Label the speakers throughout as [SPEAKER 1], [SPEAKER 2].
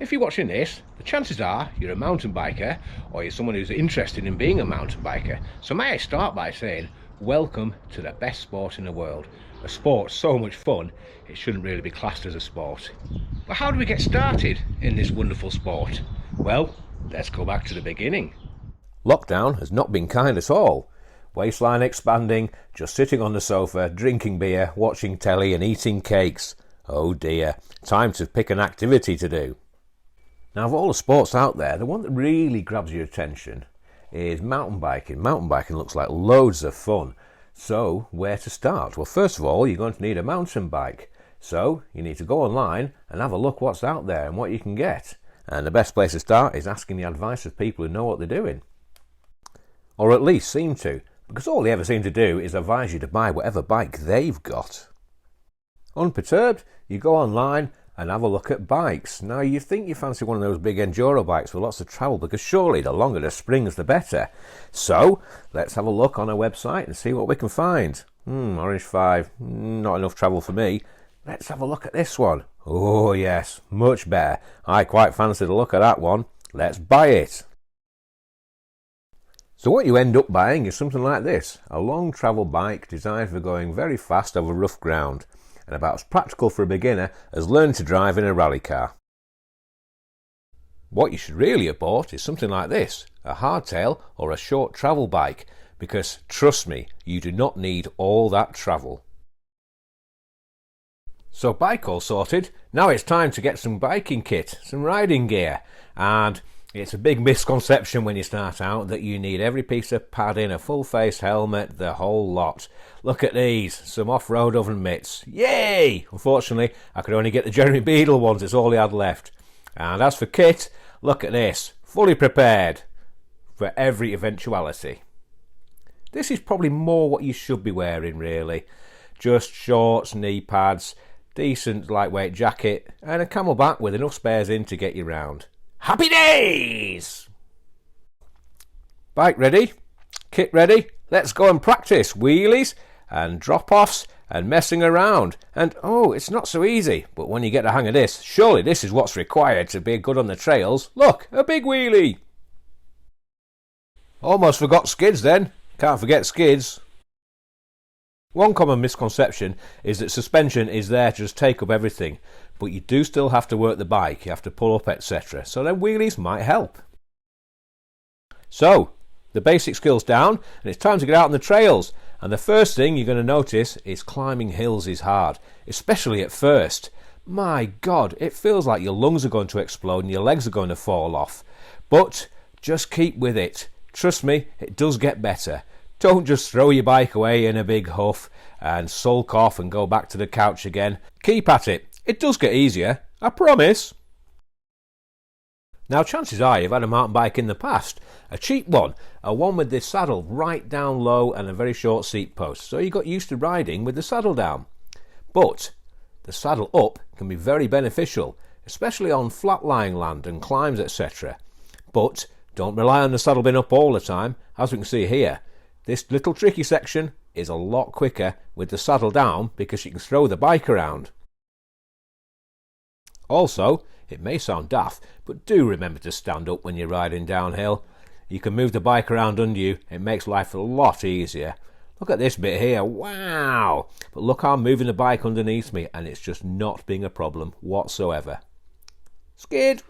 [SPEAKER 1] If you're watching this, the chances are you're a mountain biker or you're someone who's interested in being a mountain biker. So may I start by saying, welcome to the best sport in the world. A sport so much fun, it shouldn't really be classed as a sport. But how do we get started in this wonderful sport? Well, let's go back to the beginning. Lockdown has not been kind at all. Waistline expanding, just sitting on the sofa, drinking beer, watching telly and eating cakes. Oh dear, time to pick an activity to do. Now, of all the sports out there, the one that really grabs your attention is mountain biking. Mountain biking looks like loads of fun. So, where to start? Well, first of all, you're going to need a mountain bike. So, you need to go online and have a look what's out there and what you can get. And the best place to start is asking the advice of people who know what they're doing. Or at least seem to, because all they ever seem to do is advise you to buy whatever bike they've got. Unperturbed, you go online and have a look at bikes. Now, you think you fancy one of those big enduro bikes with lots of travel, because surely the longer the springs the better. So let's have a look on a website and see what we can find. Orange 5, not enough travel for me. Let's have a look at this one. Oh yes, much better. I quite fancy the look of that one. Let's buy it. So what you end up buying is something like this, a long travel bike designed for going very fast over rough ground, and about as practical for a beginner as learning to drive in a rally car. What you should really have bought is something like this, a hardtail or a short travel bike, because trust me, you do not need all that travel. So bike all sorted, now it's time to get some biking kit, some riding gear, and it's a big misconception when you start out that you need every piece of padding, a full face helmet, the whole lot. Look at these, some off-road oven mitts. Yay! Unfortunately, I could only get the Jeremy Beadle ones, it's all he had left. And as for kit, look at this, fully prepared for every eventuality. This is probably more what you should be wearing really. Just shorts, knee pads, decent lightweight jacket, and a camelback with enough spares in to get you round. Happy days! Bike ready, kit ready, let's go and practice wheelies and drop-offs and messing around. And oh, it's not so easy, but when you get the hang of this, surely this is what's required to be good on the trails. Look, a big wheelie! Almost forgot skids then, can't forget skids. One common misconception is that suspension is there to just take up everything, but you do still have to work the bike, you have to pull up, etc. So then wheelies might help. So, the basic skills down, and it's time to get out on the trails. And the first thing you're going to notice is climbing hills is hard, especially at first. My God, it feels like your lungs are going to explode and your legs are going to fall off. But just keep with it. Trust me, it does get better. Don't just throw your bike away in a big huff and sulk off and go back to the couch again. Keep at it. It does get easier, I promise. Now, chances are you've had a mountain bike in the past. A cheap one, a one with the saddle right down low and a very short seat post. So you got used to riding with the saddle down. But the saddle up can be very beneficial, especially on flat-lying land and climbs, etc. But don't rely on the saddle being up all the time. As we can see here, this little tricky section is a lot quicker with the saddle down because you can throw the bike around. Also, it may sound daft, but do remember to stand up when you're riding downhill. You can move the bike around under you, it makes life a lot easier. Look at this bit here, wow! But look how I'm moving the bike underneath me and it's just not being a problem whatsoever. Skid!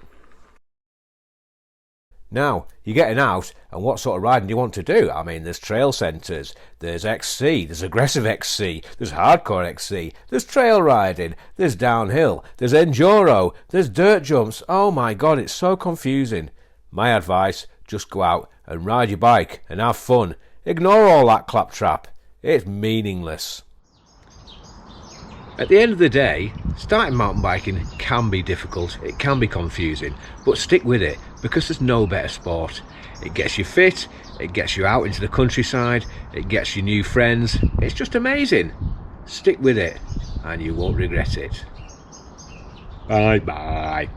[SPEAKER 1] Now, you're getting out, and what sort of riding do you want to do? I mean, there's trail centres, there's XC, there's aggressive XC, there's hardcore XC, there's trail riding, there's downhill, there's enduro, there's dirt jumps. Oh my God, it's so confusing. My advice, just go out and ride your bike and have fun. Ignore all that claptrap. It's meaningless. At the end of the day, starting mountain biking can be difficult, it can be confusing, but stick with it because there's no better sport. It gets you fit, it gets you out into the countryside, it gets you new friends, it's just amazing. Stick with it and you won't regret it. Bye bye.